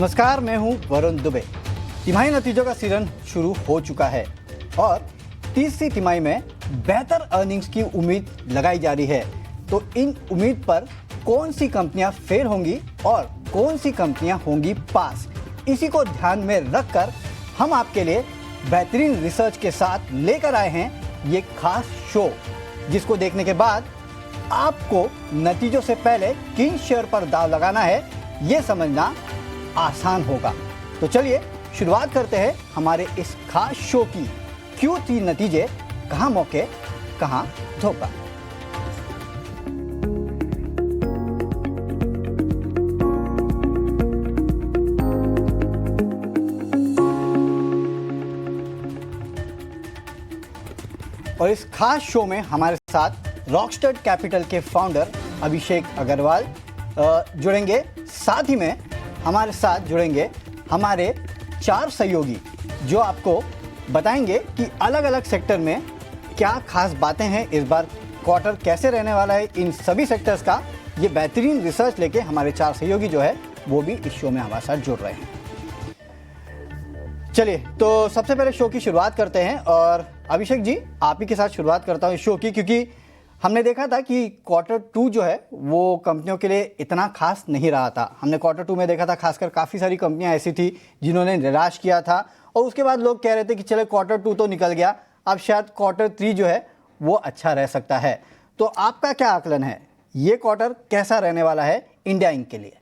नमस्कार, मैं हूं वरुण दुबे। तिमाही नतीजों का सीजन शुरू हो चुका है और तीसरी तिमाही में बेहतर अर्निंग्स की उम्मीद लगाई जा रही है। तो इन उम्मीद पर कौन सी कंपनियां फेल होंगी और कौन सी कंपनियां होंगी पास, इसी को ध्यान में रखकर हम आपके लिए बेहतरीन रिसर्च के साथ लेकर आए हैं ये खास शो, जिसको देखने के बाद आपको नतीजों से पहले किन शेयर पर दाव लगाना है ये समझना आसान होगा। तो चलिए शुरुआत करते हैं हमारे इस खास शो की। Q3 नतीजे, कहां मौके कहां धोखा। और इस खास शो में हमारे साथ रॉकस्टार कैपिटल के फाउंडर अभिषेक अग्रवाल जुड़ेंगे। साथ ही में हमारे साथ जुड़ेंगे हमारे 4 सहयोगी, जो आपको बताएंगे कि अलग अलग सेक्टर में क्या खास बातें हैं, इस बार क्वार्टर कैसे रहने वाला है। इन सभी सेक्टर्स का ये बेहतरीन रिसर्च लेके हमारे 4 सहयोगी जो है वो भी इस शो में हमारे साथ जुड़ रहे हैं। चलिए, तो सबसे पहले शो की शुरुआत करते हैं और अभिषेक जी, आप ही के साथ शुरुआत करता हूँ इस शो की, क्योंकि हमने देखा था कि Q2 जो है वो कंपनियों के लिए इतना खास नहीं रहा था। हमने Q2 में देखा था खासकर काफ़ी सारी कंपनियां ऐसी थी जिन्होंने निराश किया था और उसके बाद लोग कह रहे थे कि चले Q2 तो निकल गया, अब शायद Q3 जो है वो अच्छा रह सकता है। तो आपका क्या आकलन है, ये क्वार्टर कैसा रहने वाला है इंडिया इंक के लिए?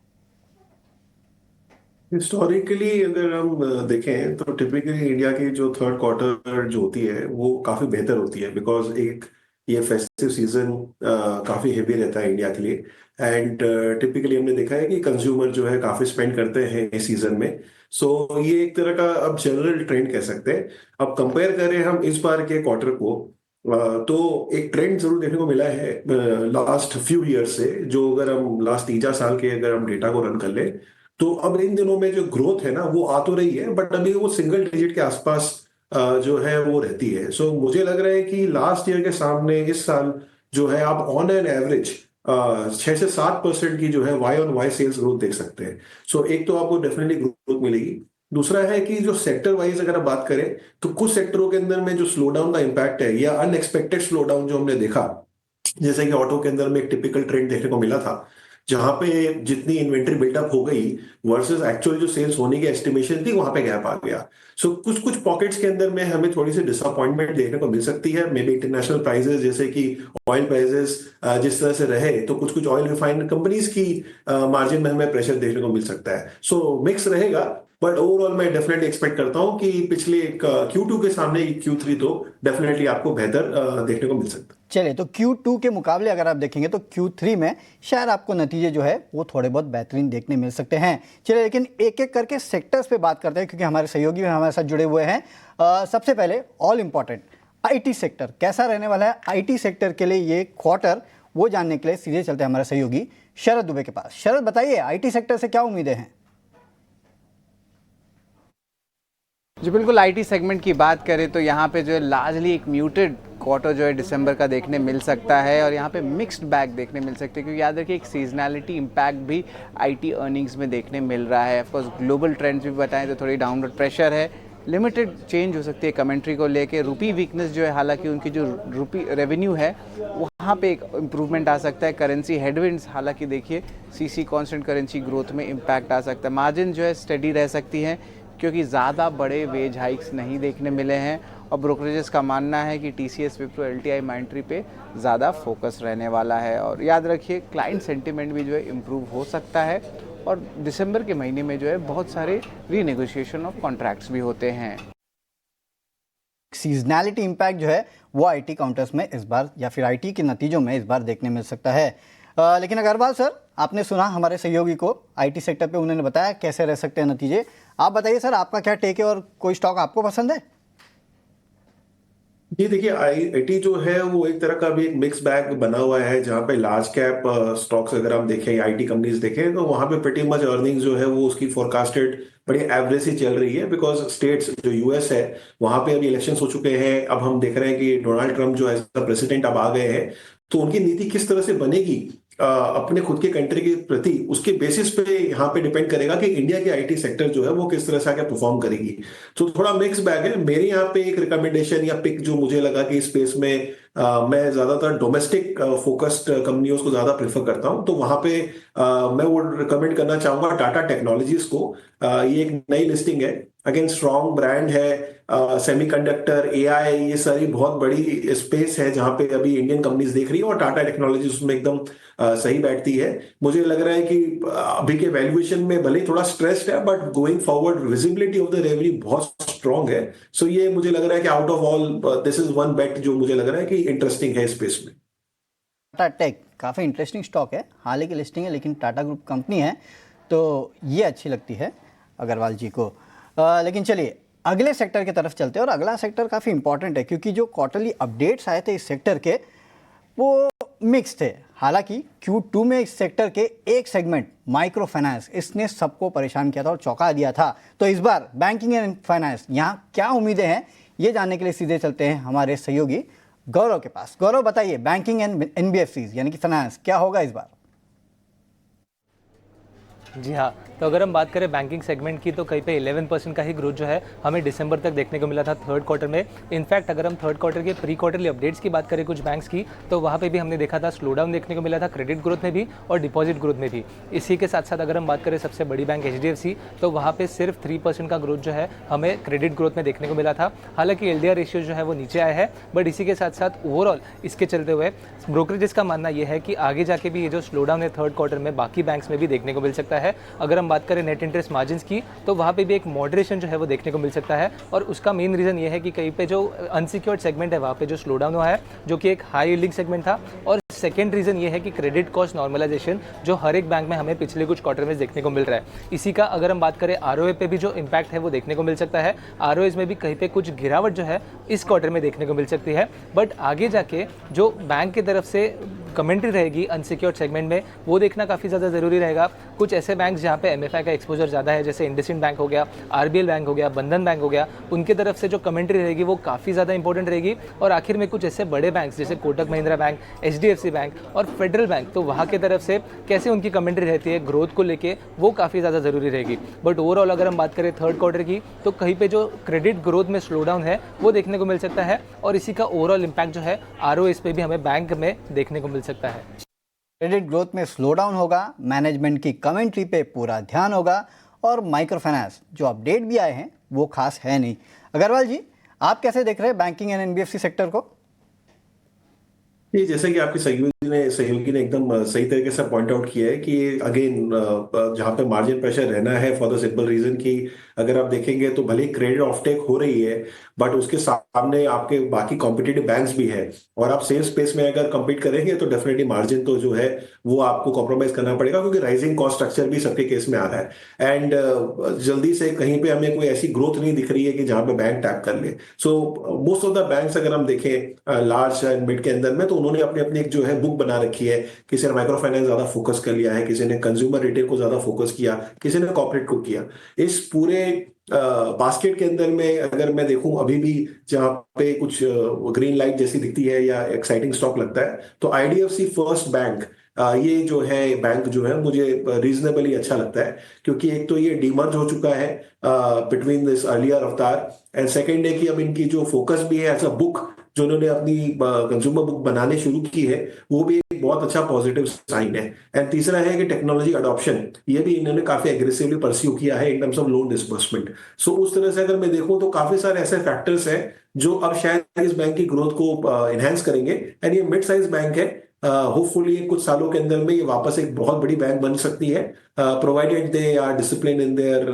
हिस्टोरिकली अगर हम देखें तो टिपिकली इंडिया की जो थर्ड क्वार्टर जो होती है वो काफी बेहतर होती है, बिकॉज एक ये फेस्टिव सीजन काफी हेवी रहता है इंडिया के लिए। एंड टिपिकली हमने देखा है कि कंज्यूमर जो है काफी स्पेंड करते हैं इस सीजन में। सो ये एक तरह का अब जनरल ट्रेंड कह सकते हैं। अब कंपेयर करें हम इस बार के क्वार्टर को, तो एक ट्रेंड जरूर देखने को मिला है लास्ट फ्यू ईयर से। जो अगर हम लास्ट 3-4 साल के अगर हम डेटा को रन कर ले, तो अब इन दिनों में जो ग्रोथ है ना वो आ तो रही है, बट अभी वो सिंगल डिजिट के आसपास जो है वो रहती है। सो मुझे लग रहा है कि लास्ट ईयर के सामने इस साल जो है आप ऑन एन एवरेज 6 से 7% की जो है Y on Y sales growth देख सकते हैं। सो एक तो आपको डेफिनेटली ग्रोथ मिलेगी। दूसरा है कि जो सेक्टर वाइज अगर आप बात करें तो कुछ सेक्टरों के अंदर में जो स्लो डाउन का इम्पैक्ट है या अनएक्सपेक्टेड स्लो डाउन जो हमने देखा, जैसे कि ऑटो के अंदर में एक टिपिकल ट्रेंड देखने को मिला था, जहां पे जितनी इन्वेंट्री बिल्डअप हो गई वर्सेस एक्चुअल जो सेल्स होने की एस्टिमेशन थी, वहां पे गैप आ गया। सो कुछ कुछ पॉकेट्स के अंदर में हमें थोड़ी सी डिसअपॉइंटमेंट देखने को मिल सकती है। मे बी इंटरनेशनल प्राइसेस, जैसे कि ऑयल प्राइसेस जिस तरह से रहे, तो कुछ कुछ ऑयल रिफाइनड कंपनीज की मार्जिन में हमें प्रेशर देखने को मिल सकता है। सो मिक्स रहेगा, बट ओवरऑल मैं डेफिनेटली एक्सपेक्ट करता हूं कि पिछले Q2 के सामने Q3 तो डेफिनेटली आपको बेहतर देखने को मिल सकता है। चलिए, तो Q2 के मुकाबले अगर आप देखेंगे तो Q3 में शायद आपको नतीजे जो है वो थोड़े बहुत बेहतरीन देखने मिल सकते हैं। चलिए, लेकिन एक एक करके सेक्टर्स पे बात करते हैं, क्योंकि हमारे सहयोगी भी हमारे साथ जुड़े हुए हैं। सबसे पहले ऑल इम्पॉर्टेंट IT सेक्टर कैसा रहने वाला है। IT सेक्टर के लिए ये क्वार्टर, वो जानने के लिए सीधे चलते हैं हमारे सहयोगी शरद दुबे के पास। शरद, बताइए IT सेक्टर से क्या उम्मीदें हैं? जी बिल्कुल, आईटी सेगमेंट की बात करें तो यहाँ पे जो है लार्जली एक म्यूटेड क्वार्टर जो है दिसंबर का देखने मिल सकता है और यहाँ पे मिक्स्ड बैग देखने मिल सकते हैं, क्योंकि याद रखिए एक सीजनैलिटी इम्पैक्ट भी आईटी अर्निंग्स में देखने मिल रहा है। ऑफकोर्स ग्लोबल ट्रेंड्स भी बताएं तो थोड़ी डाउनवर्ड प्रेशर है, लिमिटेड चेंज हो सकती है कमेंट्री को लेके। रुपी वीकनेस जो है, हालांकि उनकी जो रुपी रेवेन्यू है वहाँ पे एक इम्प्रूवमेंट आ सकता है। करेंसी हेडविंड्स, हालांकि देखिए सीसी कांस्टेंट करेंसी ग्रोथ में इम्पैक्ट आ सकता है। मार्जिन जो है स्टडी रह सकती है, क्योंकि ज़्यादा बड़े वेज हाइक्स नहीं देखने मिले हैं और ब्रोकरेजेस का मानना है कि TCS, विप्रो, LTI, माइंट्री पे ज़्यादा फोकस रहने वाला है। और याद रखिए क्लाइंट सेंटिमेंट भी जो है इम्प्रूव हो सकता है और दिसंबर के महीने में जो है बहुत सारे रीनेगोशिएशन ऑफ कॉन्ट्रैक्ट्स भी होते हैं। सीजनैलिटी इम्पैक्ट जो है वो IT काउंटर्स में इस बार, या फिर IT के नतीजों में इस बार देखने मिल सकता है। लेकिन अग्रवाल सर, आपने सुना हमारे सहयोगी को IT सेक्टर पे, उन्होंने बताया कैसे रह सकते हैं नतीजे। आप बताइए सर, आपका क्या टेक है और कोई स्टॉक आपको पसंद है? जी देखिए, आईटी जो है वो एक तरह का भी एक मिक्स बैग बना हुआ है, जहाँ पे लार्ज कैप स्टॉक्स अगर हम देखें, आईटी कंपनीज देखें, तो वहाँ पे प्रीटी मच अर्निंग्स जो है वो उसकी फोरकास्टेड बड़ी एवरेज ही चल रही है। बिकॉज स्टेट्स जो यूएस है वहाँ पे अभी इलेक्शन हो चुके हैं। अब हम देख रहे हैं कि डोनाल्ड ट्रंप जो एज प्रेसिडेंट अब आ गए हैं, तो उनकी नीति किस तरह से बनेगी अपने खुद के कंट्री के प्रति उसके बेसिस पे यहाँ पे डिपेंड करेगा कि इंडिया की आईटी सेक्टर जो है वो किस तरह से आगे परफॉर्म करेगी। तो थोड़ा मिक्स बैग है। मेरे यहाँ पे एक रिकमेंडेशन या पिक जो मुझे लगा कि इस स्पेस में मैं ज्यादातर डोमेस्टिक फोकस्ड कंपनियों को ज्यादा प्रेफर करता हूँ, तो वहां पे मैं वो रिकमेंड करना चाहूंगा टाटा टेक्नोलॉजीज को। ये एक नई लिस्टिंग है, अगेन स्ट्रॉन्ग ब्रांड है, सेमीकंडक्टर, एआई, ये सारी बहुत बड़ी स्पेस है जहां पे अभी इंडियन कंपनीज देख रही है और टाटा टेक्नोलॉजी उसमें एकदम सही बैठती है। मुझे लग रहा है कि अभी के वैल्यूएशन में भले ही थोड़ा स्ट्रेस्ड है, but going forward visibility of the revenue बहुत स्ट्रांग है। सो ये मुझे लग रहा है कि out of all this is one bet जो मुझे लग रहा है कि इंटरेस्टिंग है स्पेस में। टाटा टेक काफ़ी इंटरेस्टिंग स्टॉक है, हाल ही की लिस्टिंग है लेकिन टाटा ग्रुप कंपनी है तो ये अच्छी लगती है अग्रवाल जी को। लेकिन चलिए अगले सेक्टर की तरफ चलते हैं, और अगला सेक्टर काफ़ी इंपॉर्टेंट है क्योंकि जो क्वार्टरली अपडेट्स आए थे इस सेक्टर के वो मिक्स थे। हालांकि Q2 में इस सेक्टर के एक सेगमेंट माइक्रो फाइनेंस, इसने सबको परेशान किया था और चौंका दिया था। तो इस बार बैंकिंग एंड फाइनेंस, यहाँ क्या उम्मीदें हैं ये जानने के लिए सीधे चलते हैं हमारे सहयोगी गौरव के पास। गौरव बताइए, बैंकिंग एंड NBFCs यानी कि फाइनेंस क्या होगा इस बार? जी हाँ, तो अगर हम बात करें बैंकिंग सेगमेंट की तो कहीं पे 11% का ही ग्रोथ जो है हमें दिसंबर तक देखने को मिला था थर्ड क्वार्टर में। इनफैक्ट अगर हम थर्ड क्वार्टर के प्री क्वार्टरली अपडेट्स की बात करें कुछ बैंक्स की, तो वहाँ पे भी हमने देखा था स्लो डाउन देखने को मिला था क्रेडिट ग्रोथ में भी और डिपॉजिट ग्रोथ में भी। इसी के साथ साथ अगर हम बात करें सबसे बड़ी बैंक HDFC, तो वहाँ पर सिर्फ 3% का ग्रोथ जो है हमें क्रेडिट ग्रोथ में देखने को मिला था। हालांकि LDR रेशियो जो है वो नीचे आया है, बट इसी के साथ साथ ओवरऑल इसके चलते हुए ब्रोकरेजेस का मानना यह है कि आगे जाके भी ये जो स्लो डाउन है थर्ड क्वार्टर में बाकी बैंक्स में भी देखने को मिल सकता है। अगर हम बात करें नेट इंटरेस्ट मार्जिन्स की, तो वहाँ पे भी एक मॉडरेशन जो है वो देखने को मिल सकता है, और उसका मेन रीज़न ये है कि कहीं पे जो अनसिक्योर्ड सेगमेंट है वहाँ पे जो स्लो डाउन हुआ है, जो कि एक हाई यील्डिंग सेगमेंट था। और सेकेंड रीज़न ये है कि क्रेडिट कॉस्ट नॉर्मलाइजेशन जो हर एक बैंक में हमें पिछले कुछ क्वार्टर में देखने को मिल रहा है। इसी का अगर हम बात करें ROA पे भी जो इम्पैक्ट है वो देखने को मिल सकता है। ROAs में भी कहीं पे कुछ गिरावट जो है इस क्वार्टर में देखने को मिल सकती है। बट आगे जाके जो बैंक की तरफ से कमेंट्री रहेगी अनसिक्योर्ड सेगमेंट में, वो देखना काफ़ी ज़्यादा ज़रूरी रहेगा। कुछ ऐसे बैंक जहाँ पे MFI का एक्सपोजर ज़्यादा है, जैसे इंडसइंड बैंक हो गया, RBL बैंक हो गया, बंधन बैंक हो गया, उनकी तरफ से जो कमेंट्री रहेगी वो काफ़ी ज़्यादा इंपॉर्टेंट रहेगी। और आखिर में कुछ ऐसे बड़े बैंक जैसे Kotak Mahindra bank, HDFC bank और फेडरल बैंक, तो वहाँ की तरफ से कैसे उनकी कमेंट्री रहती है ग्रोथ को लेके, वो काफ़ी ज़्यादा ज़रूरी रहेगी। बट ओवरऑल अगर हम बात करें थर्ड क्वार्टर की, तो कहीं पे जो क्रेडिट ग्रोथ में स्लो डाउन है वो देखने को मिल सकता है, और इसी का ओवरऑल इम्पैक्ट जो है ROA पे भी हमें बैंक में देखने को मिल सकता है। क्रेडिट ग्रोथ में स्लो डाउन होगा, मैनेजमेंट की कमेंट्री पे पूरा ध्यान होगा, और माइक्रो फाइनेंस जो अपडेट भी आए हैं वो खास है नहीं। अग्रवाल जी, आप कैसे देख रहे हैं बैंकिंग एंड NBFC सेक्टर को? ये जैसे कि आपके सहयोगी ने एकदम सही तरीके से पॉइंट आउट किया है कि अगेन जहां पे मार्जिन प्रेशर रहना है फॉर द सिंपल रीजन कि अगर आप देखेंगे तो भले ही क्रेडिट ऑफटेक हो रही है, बट उसके सामने आपके बाकी कॉम्पिटिटिव बैंक्स भी है, और आप सेम स्पेस में अगर कम्पीट करेंगे तो डेफिनेटली मार्जिन तो जो है वो आपको कॉम्प्रोमाइज करना पड़ेगा, क्योंकि राइजिंग कॉस्ट स्ट्रक्चर भी सबके केस में आ रहा है। एंड जल्दी से कहीं पे हमें कोई ऐसी ग्रोथ नहीं दिख रही है कि जहां पे बैंक टैप कर ले। So most of the banks अगर हम देखें लार्ज एंड मिड के अंदर में, तो उन्होंने अपनी अपनी एक जो है बुक बना रखी है। किसी ने माइक्रो फाइनेंस ज्यादा फोकस कर लिया है, किसी ने कंज्यूमर रिटेल को ज्यादा फोकस किया, किसी ने कॉर्पोरेट को किया। इस पूरे बास्केट के अंदर में अगर मैं देखूं अभी भी जहां पे कुछ ग्रीन लाइट जैसी दिखती है या एक्साइटिंग स्टॉक लगता है, तो IDFC फर्स्ट बैंक, ये जो है बैंक जो है मुझे रीजनेबली अच्छा लगता है, क्योंकि एक तो ये डीमर्ज हो चुका है बिटवीन दिस अर्लियर अवतार, एंड सेकेंड है कि अब इनकी जो फोकस भी है एज अ बुक जो उन्होंने अपनी कंज्यूमर बुक बनाने शुरू की है, वो भी एक बहुत अच्छा पॉजिटिव साइन है। एंड तीसरा है कि टेक्नोलॉजी अडॉप्शन, ये भी इन्होंने काफी एग्रेसिवली परस्यू किया है in terms of loan disbursement. So उस तरह से अगर मैं देखूं तो काफी सारे ऐसे फैक्टर्स हैं जो अब शायद इस बैंक की ग्रोथ को एनहांस करेंगे। एंड ये मिड साइज बैंक है, होपफुली कुछ सालों के अंदर में ये वापस एक बहुत बड़ी बैंक बन सकती है, provided they are discipline in their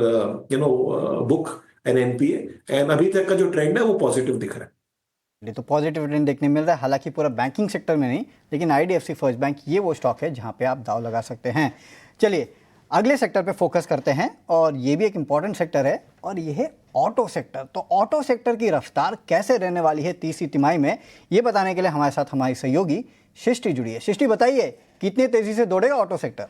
book and NPA। And अभी तक का जो ट्रेंड है वो पॉजिटिव दिख रहा है। ये तो पॉजिटिव ट्रेंड देखने मिल रहा है, हालांकि पूरा बैंकिंग सेक्टर में नहीं, लेकिन IDFC फर्स्ट बैंक ये वो स्टॉक है जहां पे आप दाव लगा सकते हैं। चलिए अगले सेक्टर पे फोकस करते हैं, और ये भी एक इंपॉर्टेंट सेक्टर है, और ये है ऑटो सेक्टर। तो ऑटो सेक्टर की रफ्तार कैसे रहने वाली है तीसरी तिमाही में, ये बताने के लिए हमारे साथ हमारी सहयोगी सृष्टि जुड़ी है। सृष्टि, बताइए कितनी तेजी से दौड़ेगा ऑटो सेक्टर?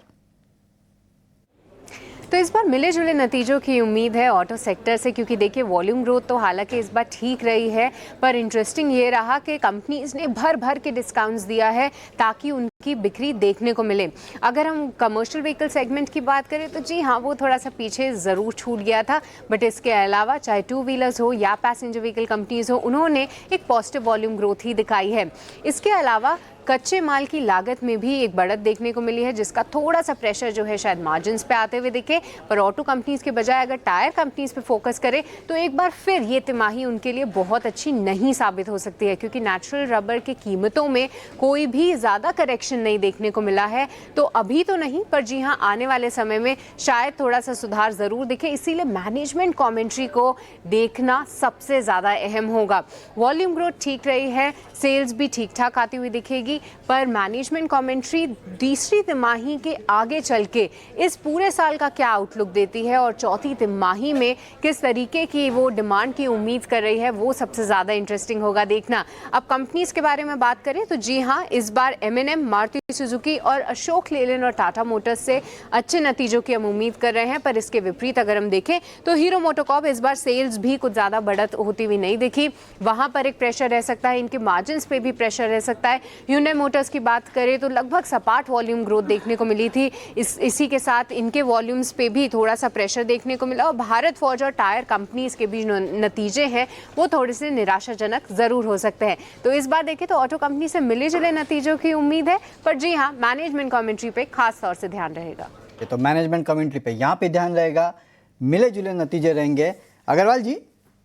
तो इस बार मिले जुले नतीजों की उम्मीद है ऑटो सेक्टर से, क्योंकि देखिए वॉल्यूम ग्रोथ तो हालांकि इस बार ठीक रही है, पर इंटरेस्टिंग ये रहा कि कंपनीज ने भर भर के डिस्काउंट्स दिया है ताकि उनकी की बिक्री देखने को मिले। अगर हम कमर्शियल व्हीकल सेगमेंट की बात करें तो जी हाँ, वो थोड़ा सा पीछे ज़रूर छूट गया था, बट इसके अलावा चाहे टू व्हीलर्स हो या पैसेंजर व्हीकल कंपनीज हो, उन्होंने एक पॉजिटिव वॉल्यूम ग्रोथ ही दिखाई है। इसके अलावा कच्चे माल की लागत में भी एक बढ़त देखने को मिली है, जिसका थोड़ा सा प्रेशर जो है शायद मार्जिन्स पे आते हुए दिखे। पर ऑटो कंपनीज के बजाय अगर टायर कंपनीज पे फोकस करें तो एक बार फिर ये तिमाही उनके लिए बहुत अच्छी नहीं साबित हो सकती है, क्योंकि नेचुरल रबर की कीमतों में कोई भी ज़्यादा करेक्शन नहीं देखने को मिला है। तो अभी तो नहीं, पर जी हाँ, आने वाले समय में शायद थोड़ा सा सुधार ज़रूर दिखे। इसीलिए मैनेजमेंट कॉमेंट्री को देखना सबसे ज़्यादा अहम होगा। वॉल्यूम ग्रोथ ठीक रही है, सेल्स भी ठीक ठाक आती हुई दिखेगी, पर मैनेजमेंट कमेंट्री तीसरी तिमाही के आगे चल के इस पूरे साल का क्या आउटलुक देती है और चौथी तिमाही में किस तरीके की वो डिमांड की उम्मीद कर रही है, वो सबसे ज़्यादा इंटरेस्टिंग होगा देखना। अब कंपनीज के बारे में बात करें तो जी हाँ, इस बार M&M, मारुति सुजुकी और अशोक लेलैंड और टाटा मोटर्स से अच्छे नतीजों की हम उम्मीद कर रहे हैं। पर इसके विपरीत अगर हम देखें तो हीरो मोटोकॉर्प इस बार सेल्स भी कुछ ज़्यादा बढ़त होती हुई नहीं दिखी, वहाँ पर एक प्रेशर रह सकता है, इनके मार्जिन्स पे भी प्रेशर रह सकता है। ह्यूंडई मोटर्स की बात करें तो लगभग सपाट वॉल्यूम ग्रोथ देखने को मिली थी, इसी के साथ इनके वॉल्यूम्स पे भी थोड़ा सा प्रेशर देखने को मिला। और भारत फॉर्ज और टायर कंपनीज के बीच नतीजे हैं वो थोड़े से निराशाजनक ज़रूर हो सकते हैं। तो इस बार देखें तो ऑटो कंपनी से मिले जुले नतीजों की उम्मीद है, पर जी हाँ, मैनेजमेंट कमेंट्री पे खास तौर से ध्यान रहेगा। ये तो मैनेजमेंट कमेंट्री पे यहाँ पे ध्यान रहेगा, मिले जुले नतीजे रहेंगे। अग्रवाल जी,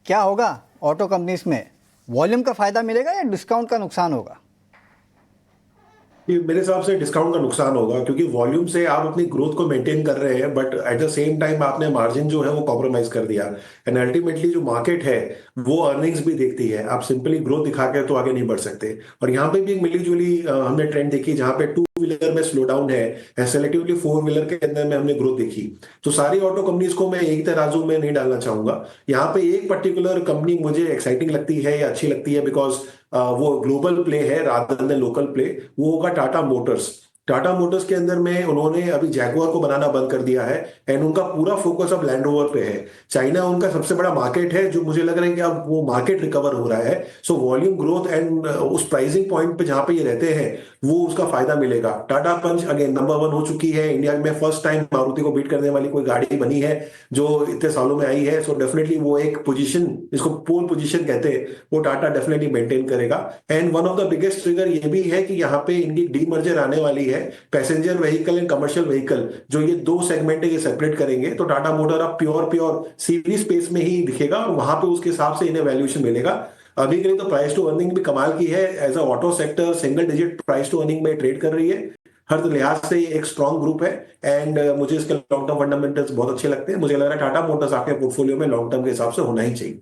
क्या होगा ऑटो कंपनीज में, वॉल्यूम का फायदा मिलेगा या डिस्काउंट का नुकसान होगा? ये मेरे हिसाब से डिस्काउंट का नुकसान होगा, क्योंकि वॉल्यूम से आप अपनी ग्रोथ को मेंटेन कर रहे हैं, but at the same time आपने मार्जिन जो है वो कॉम्प्रोमाइज कर दिया। एंड अल्टीमेटली जो मार्केट है वो अर्निंग्स भी देखती है, आप सिंपली ग्रोथ दिखा के तो आगे नहीं बढ़ सकते। और यहाँ पे भी एक मिली जुली हमने ट्रेंड देखी, जहाँ पे टू व्हीलर में स्लो डाउन है, सेलेक्टिवली फोर व्हीलर के अंदर में हमने ग्रोथ देखी। तो सारी ऑटो कंपनीज को मैं एक तराजू में नहीं डालना चाहूंगा। यहाँ पे एक पर्टिकुलर कंपनी मुझे एक्साइटिंग लगती है या अच्छी लगती है, बिकॉज वो ग्लोबल प्ले है रादर देन लोकल प्ले, वो होगा टाटा मोटर्स। टाटा मोटर्स के अंदर में उन्होंने अभी जैगुआर को बनाना बंद कर दिया है, एंड उनका पूरा फोकस अब लैंड रोवर पे है। चाइना उनका सबसे बड़ा मार्केट है, जो मुझे लग रहा है कि अब वो मार्केट रिकवर हो रहा है। सो वॉल्यूम ग्रोथ एंड उस प्राइसिंग पॉइंट पे जहां पे ये रहते हैं वो उसका फायदा मिलेगा। टाटा पंच अगेन नंबर 1 हो चुकी है इंडिया में, फर्स्ट टाइम मारुति को बीट करने वाली कोई गाड़ी बनी है जो इतने सालों में आई है। सो डेफिनेटली वो एक पोजीशन, जिसको पोल पोजीशन कहते हैं, वो टाटा डेफिनेटली मेंटेन करेगा। And one of the biggest trigger ये भी है कि यहाँ पे इनकी डीमर्जर आने वाली है, passenger vehicle and commercial vehicle, जो ये दो सेगमेंट है ये सेपरेट करेंगे। तो टाटा मोटर अब प्योर सीवी स्पेस में ही दिखेगा, और वहां पे उसके हिसाब से इन्हें वैल्यूएशन मिलेगा। अभी के लिए तो प्राइस टू अर्निंग भी कमाल की है, as a auto sector single digit price to earning में ट्रेड कर रही है। हर लिहाज से ये एक स्ट्रॉन्ग ग्रुप है, एंड मुझे इसके लॉन्ग टर्म फंडामेंटल्स बहुत अच्छे लगते हैं। मुझे लग रहा है टाटा मोटर्स आपके पोर्टफोलियो में लॉन्ग टर्म के हिसाब से होना ही चाहिए।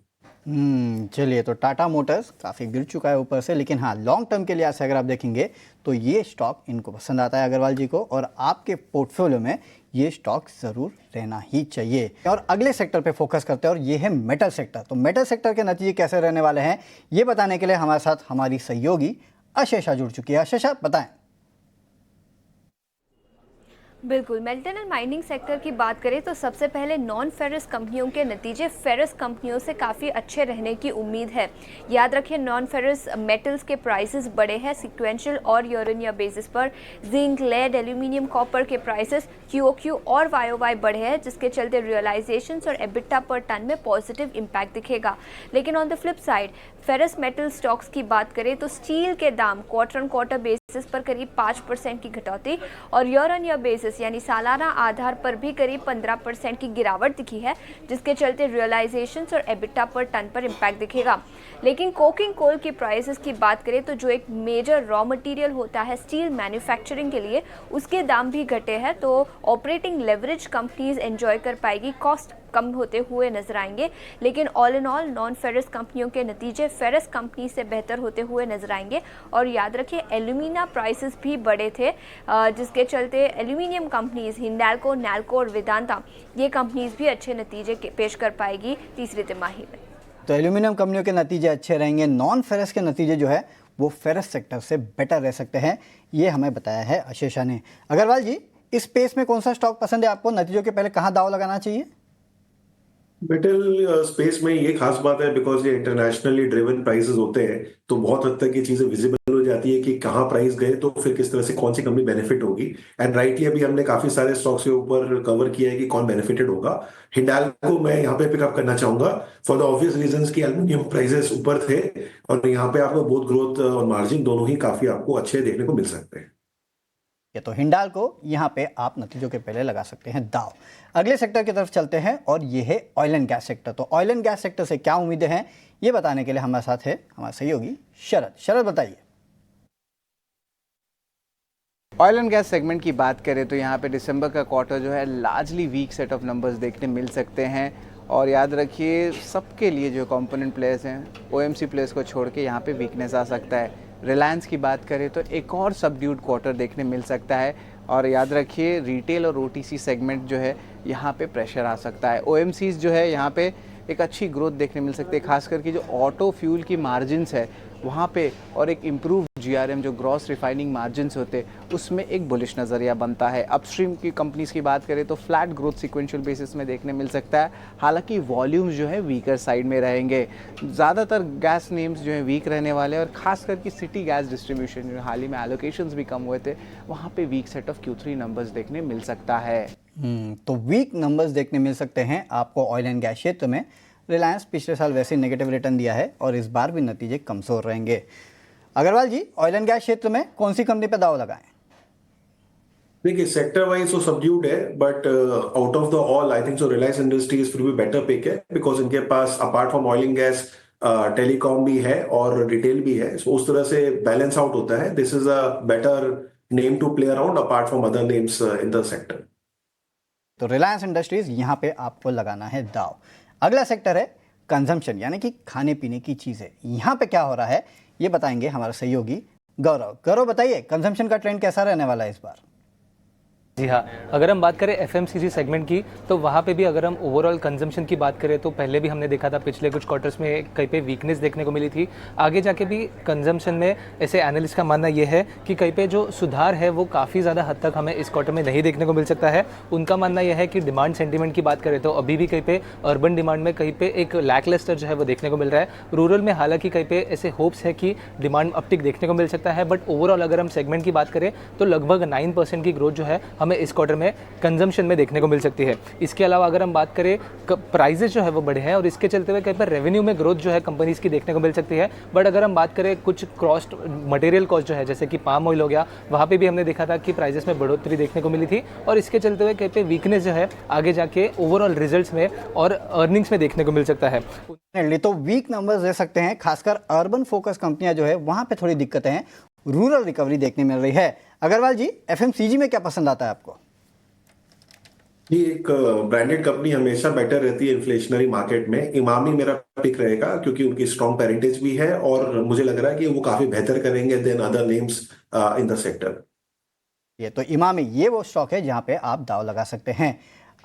चलिए, तो टाटा मोटर्स काफ़ी गिर चुका है ऊपर से, लेकिन हाँ, लॉन्ग टर्म के लिए से अगर आप देखेंगे तो ये स्टॉक इनको पसंद आता है अग्रवाल जी को, और आपके पोर्टफोलियो में ये स्टॉक ज़रूर रहना ही चाहिए। और अगले सेक्टर पे फोकस करते हैं, और ये है मेटल सेक्टर। तो मेटल सेक्टर के नतीजे कैसे रहने वाले हैं, ये बताने के लिए हमारे साथ हमारी सहयोगी अशेषा जुड़ चुकी है। अशेषा, बताएं। बिल्कुल, मेटल एंड माइनिंग सेक्टर की बात करें तो सबसे पहले नॉन फेरस कंपनियों के नतीजे फेरस कंपनियों से काफ़ी अच्छे रहने की उम्मीद है। याद रखिए, नॉन फेरस मेटल्स के प्राइसेस बढ़े हैं सिक्वेंशियल और ईयर इन ईयर बेसिस पर। जिंक, लेड, एल्यूमिनियम, कॉपर के प्राइसेस QOQ और YOY बढ़े हैं, जिसके चलते रियलाइजेशंस और एबिटा पर टन में पॉजिटिव इम्पैक्ट दिखेगा। लेकिन on the flip side ferrous metal stocks की बात करें तो स्टील के दाम क्वार्टर ऑन क्वार्टर बेसिस पर करीब 5% की घटौती और ईयर ऑन ईयर बेसिस यानी सालाना आधार पर भी करीब 15% की गिरावट दिखी है, जिसके चलते रियलाइजेशंस और एबिटा पर टन पर इम्पैक्ट दिखेगा। लेकिन कोकिंग कोल की प्राइसेस की बात करें तो जो एक मेजर रॉ मटेरियल होता है स्टील मैन्युफैक्चरिंग के लिए, उसके दाम भी घटे हैं। तो ऑपरेटिंग लेवरेज कंपनीज एंजॉय कर पाएगी, कॉस्ट कम होते हुए नजर आएंगे। लेकिन all in all non ferrous कंपनियों के नतीजे फेरस कंपनी से बेहतर होते हुए नजर आएंगे। और याद रखिए, एल्यूमिना प्राइसेस भी बढ़े थे, जिसके चलते एल्यूमिनियम कंपनीज हिंडाल्को, नैल्को और वेदांता, ये कंपनीज भी अच्छे नतीजे पेश कर पाएगी तीसरी तिमाही में। तो एल्यूमिनियम कंपनियों के नतीजे अच्छे रहेंगे, नॉन फेरस के नतीजे जो है वो फेरस सेक्टर से बेटर रह सकते हैं, ये हमें बताया है अशेषा ने। अग्रवाल जी, इस स्पेस में कौन सा स्टॉक पसंद है आपको? नतीजों के पहले कहाँ दाव लगाना चाहिए? मेटल स्पेस में ये खास बात है बिकॉज ये इंटरनेशनली ड्रिवन प्राइसेस होते हैं, तो बहुत हद तक ये चीजें विजिबल हो जाती है कि कहाँ प्राइस गए तो फिर किस तरह से कौन सी कंपनी बेनिफिट होगी। एंड राइटली अभी हमने काफी सारे स्टॉक्स के ऊपर कवर किया है कि कौन बेनिफिटेड होगा। हिंडाल्को मैं यहाँ पे पिकअप करना चाहूंगा फॉर द ऑब्वियस रीजंस कि एल्यूमिनियम प्राइसेस ऊपर थे और यहाँ पे आपको बोथ ग्रोथ और मार्जिन दोनों ही काफी आपको अच्छे देखने को मिल सकते हैं। ये तो हिंडाल्को यहाँ पे आप नतीजों के पहले लगा सकते हैं दाव। अगले सेक्टर की तरफ चलते हैं और ये है ऑयल एंड गैस सेक्टर। तो ऑयल एंड गैस सेक्टर से क्या उम्मीदें हैं ये बताने के लिए हमारे साथ है हमारे सहयोगी शरद। शरद बताइए। ऑयल एंड गैस सेगमेंट की बात करें तो यहाँ पे दिसंबर का क्वार्टर जो है largely weak set of numbers देखने मिल सकते हैं। और याद रखिए सबके लिए जो कंपोनेंट प्लेयर्स हैं ओएमसी प्लेयर्स को छोड़ के यहाँ पे वीकनेस आ सकता है। रिलायंस की बात करें तो एक और सबड्यूड क्वार्टर देखने मिल सकता है। और याद रखिए रिटेल और ओटीसी सेगमेंट जो है यहाँ पे प्रेशर आ सकता है। ओएमसीज जो है यहाँ पे एक अच्छी ग्रोथ देखने मिल सकती है, खास करके जो ऑटो फ्यूल की मार्जिन्स है वहाँ पे और एक इम्प्रूव जीआरएम जो ग्रॉस रिफाइनिंग मार्जिन्स होते उसमें एक बुलिश नज़रिया बनता है। अपस्ट्रीम की कंपनीज की बात करें तो फ्लैट ग्रोथ सिक्वेंशियल बेसिस में देखने मिल सकता है, हालांकि वॉल्यूम्स जो है वीकर साइड में रहेंगे। ज़्यादातर गैस नेम्स जो है वीक रहने वाले हैं और खास करके सिटी गैस डिस्ट्रीब्यूशन जो हाल ही में एलोकेशंस भी कम हुए थे वहाँ पे week set of Q3 numbers देखने मिल सकता है। तो वीक नंबर्स देखने मिल सकते हैं आपको ऑयल एंड गैस क्षेत्र में। रिलायंस पिछले साल वैसे नेगेटिव रिटर्न दिया है और इस बार भी नतीजे कमजोर रहेंगे। Agarwal ji, oil and gas क्षेत्र में कौन सी कंपनी पे दाव लगाएं? देखिए सेक्टर वाइज तो सबड्यूड है but out of the all I think so Reliance Industries फिर भी बेटर पिक है बिकॉज इनके पास apart from oil and gas telecom भी है और रिटेल भी है, सो उस तरह से बैलेंस आउट होता है। This is a better name to play around apart from other names in the sector. तो रिलायंस इंडस्ट्रीज यहाँ पे आपको लगाना है दाव। अगला सेक्टर है कंजम्पशन यानी कि खाने पीने की चीज़ें। यहाँ पे क्या हो रहा है ये बताएंगे हमारे सहयोगी गौरव। गौरव बताइए कंजम्पशन का ट्रेंड कैसा रहने वाला है इस बार? जी हाँ, अगर हम बात करें एफएमसीजी सेगमेंट की तो वहाँ पे भी अगर हम ओवरऑल कंजम्पशन की बात करें तो पहले भी हमने देखा था पिछले कुछ क्वार्टर्स में कहीं पे वीकनेस देखने को मिली थी। आगे जाके भी कंजम्पशन में ऐसे एनालिस्ट का मानना ये है कि कहीं पे जो सुधार है वो काफ़ी ज़्यादा हद तक हमें इस क्वार्टर में नहीं देखने को मिल सकता है। उनका मानना यह है कि डिमांड सेंटीमेंट की बात करें तो अभी भी कहीं पे अर्बन डिमांड में कहीं पे एक लैकलस्टर जो है वो देखने को मिल रहा है। रूरल में हालांकि कहीं पे ऐसे होप्स है कि डिमांड अपटिक देखने को मिल सकता है, बट ओवरऑल अगर हम सेगमेंट की बात करें तो लगभग 9% की ग्रोथ जो है हमें इस क्वार्टर में कंजम्पशन में देखने को मिल सकती है। इसके अलावा अगर हम बात करें प्राइजेस जो है वो बढ़े हैं और इसके चलते हुए कहीं पर रेवेन्यू में ग्रोथ जो है कंपनीज की देखने को मिल सकती है। बट अगर हम बात करें कुछ कॉस्ट मटेरियल कॉस्ट जो है जैसे कि पाम ऑयल हो गया, वहाँ पे भी हमने देखा था कि प्राइजेस में बढ़ोतरी देखने को मिली थी और इसके चलते हुए कहीं पे वीकनेस जो है आगे जाके ओवरऑल रिजल्ट्स में और अर्निंग्स में देखने को मिल सकता है। तो वीक नंबर्स दे सकते हैं, खासकर अर्बन फोकस कंपनियां जो है वहाँ पे थोड़ी दिक्कतें हैं, रूरल रिकवरी देखने मिल रही है। अग्रवाल जी, एफएमसीजी में क्या पसंद आता है आपको? ये एक ब्रांडेड कंपनी हमेशा बेटर रहती है इन्फ्लेशनरी मार्केट में। इमामी मेरा पिक रहेगा क्योंकि उनकी स्ट्रॉन्ग पेरेंटेज भी है और मुझे लग रहा है कि वो काफी बेहतर करेंगे than other names in the sector. ये तो इमामी ये वो स्टॉक है जहां पे आप दाव लगा सकते हैं।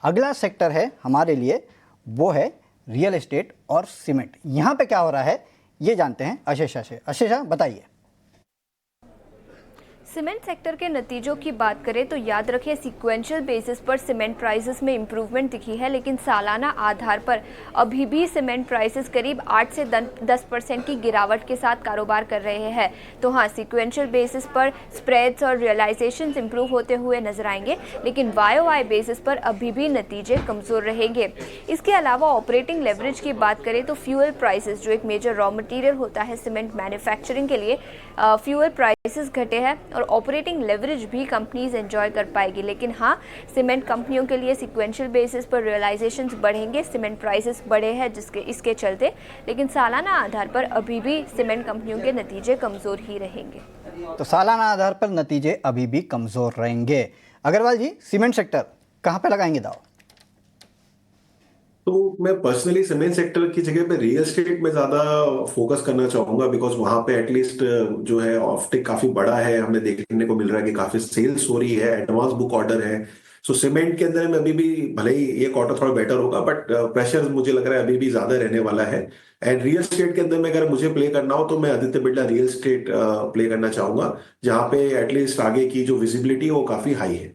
अगला सेक्टर है हमारे लिए वो है रियल एस्टेट और सीमेंट। यहाँ पे क्या हो रहा है ये जानते हैं अशेषा से। अशेषा बताइए। सीमेंट सेक्टर के नतीजों की बात करें तो याद रखिए सीक्वेंशियल बेसिस पर सीमेंट प्राइसेस में इंप्रूवमेंट दिखी है, लेकिन सालाना आधार पर अभी भी सीमेंट प्राइसेस करीब 8 से 10% की गिरावट के साथ कारोबार कर रहे हैं। तो हाँ, सीक्वेंशियल बेसिस पर स्प्रेड्स और रियलाइजेशंस इंप्रूव होते हुए नजर आएंगे, लेकिन वाई बेसिस पर अभी भी नतीजे कमजोर रहेंगे। इसके अलावा ऑपरेटिंग लेवरेज की बात करें तो फ्यूल प्राइसेस जो एक मेजर रॉ मटेरियल होता है सीमेंट मैन्युफैक्चरिंग के लिए, फ्यूल प्राइसेस घटे हैं और ऑपरेटिंग लेवरेज भी कंपनीज एंजॉय कर पाएगी। लेकिन हाँ, सीमेंट कंपनियों के लिए सीक्वेंशियल बेसिस पर रियलाइजेशंस बढ़ेंगे, सीमेंट प्राइसेस बढ़े हैं इसके चलते, लेकिन सालाना आधार पर अभी भी सीमेंट कंपनियों के नतीजे कमजोर ही रहेंगे। तो सालाना आधार पर नतीजे अभी भी कमजोर रहेंगे। अग्रवाल जी, सीमेंट सेक्टर कहाँ पे लगाएंगे दाव? तो मैं पर्सनली सीमेंट सेक्टर की जगह पे रियल एस्टेट में ज्यादा फोकस करना चाहूंगा बिकॉज वहां पे एटलीस्ट जो है ऑफटेक काफी बड़ा है, हमें देखने को मिल रहा है कि काफी सेल्स हो रही है, एडवांस बुक ऑर्डर है। सो सीमेंट के अंदर में अभी भी भले ही ये क्वार्टर थोड़ा बेटर होगा बट प्रेशर मुझे लग रहा है अभी भी ज्यादा रहने वाला है। एंड रियल एस्टेट के अंदर में अगर मुझे प्ले करना हो तो मैं Aditya Birla Real estate play करना चाहूंगा, जहां पे एटलीस्ट आगे की जो विजिबिलिटी है वो काफी हाई है।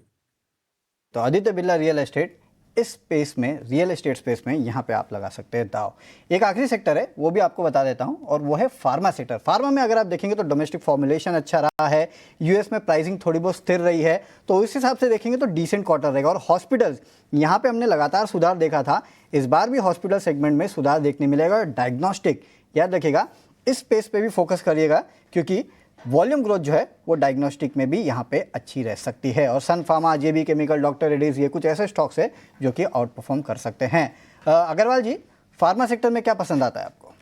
तो आदित्य बिरला रियल एस्टेट इस स्पेस में, रियल एस्टेट स्पेस में यहाँ पे आप लगा सकते हैं दाव। एक आखिरी सेक्टर है, वो भी आपको बता देता हूँ, और वो है फार्मा सेक्टर। फार्मा में अगर आप देखेंगे तो डोमेस्टिक फॉर्मुलेशन अच्छा रहा है, यूएस में प्राइसिंग थोड़ी बहुत स्थिर रही है, तो उस हिसाब से देखेंगे तो डिसेंट क्वार्टर रहेगा। और हॉस्पिटल्स, यहाँ पे हमने लगातार सुधार देखा था, इस बार भी हॉस्पिटल सेगमेंट में सुधार देखने मिलेगा। डायग्नोस्टिक, याद रखिएगा इस स्पेस पे भी फोकस करिएगा, क्योंकि वॉल्यूम ग्रोथ जो है वो डायग्नोस्टिक में भी यहाँ पे अच्छी रह सकती है। और सन फार्मा, जेबी केमिकल, डॉक्टर रेड्डीज, ये कुछ ऐसे स्टॉक्स है जो कि आउट परफॉर्म कर सकते हैं। अग्रवाल जी, फार्मा सेक्टर में क्या पसंद आता है आपको?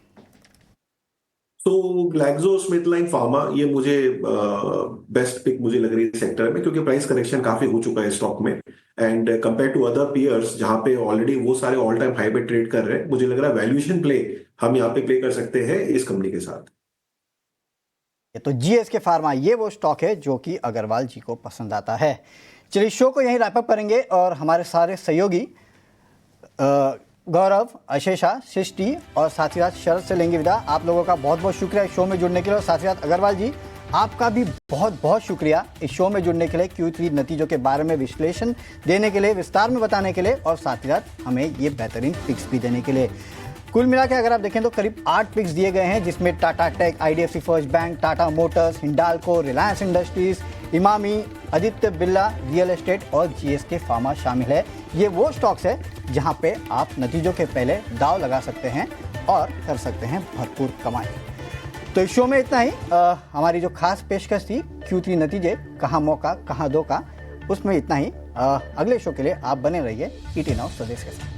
तो ग्लैक्सोस्मिथक्लाइन फार्मा, ये मुझे बेस्ट पिक मुझे लग रही है सेक्टर में, क्योंकि प्राइस करेक्शन काफी हो चुका है स्टॉक में, and compare to other peers जहां पे ऑलरेडी वो सारे ऑल टाइम हाई पे ट्रेड कर रहे हैं, मुझे लग रहा है वैल्यूएशन प्ले हम यहाँ पे प्ले कर सकते हैं इस कंपनी के साथ। तो जीएसके फार्मा, ये वो स्टॉक है जो कि अग्रवाल जी को पसंद आता है। चलिए, शो को यहीं रैप अप करेंगे और हमारे सारे सहयोगी गौरव, अशेषा, सृष्टि और साथ ही साथ शरद से लेंगे विदा। आप लोगों का बहुत बहुत शुक्रिया इस शो में जुड़ने के लिए, और साथ ही साथ अग्रवाल जी आपका भी बहुत बहुत शुक्रिया इस शो में जुड़ने के लिए, Q3 नतीजों के बारे में विश्लेषण देने के लिए, विस्तार में बताने के लिए, और साथ ही साथ हमें ये बेहतरीन पिक्स भी देने के लिए। कुल मिला के अगर आप देखें तो करीब 8 पिक्स दिए गए हैं, जिसमें Tata Tech, IDFC First Bank, Tata Motors, Hindalco, Reliance Industries, Emami, Aditya Birla Real Estate और जीएसके फार्मा शामिल है। ये वो स्टॉक्स है जहां पे आप नतीजों के पहले दाव लगा सकते हैं और कर सकते हैं भरपूर कमाई। तो इस शो में इतना ही। हमारी जो खास पेशकश थी Q3 नतीजे, कहाँ मौका कहाँ धोखा, उसमें इतना ही। अगले शो के लिए आप बने रहिए ET Now स्वदेश के साथ।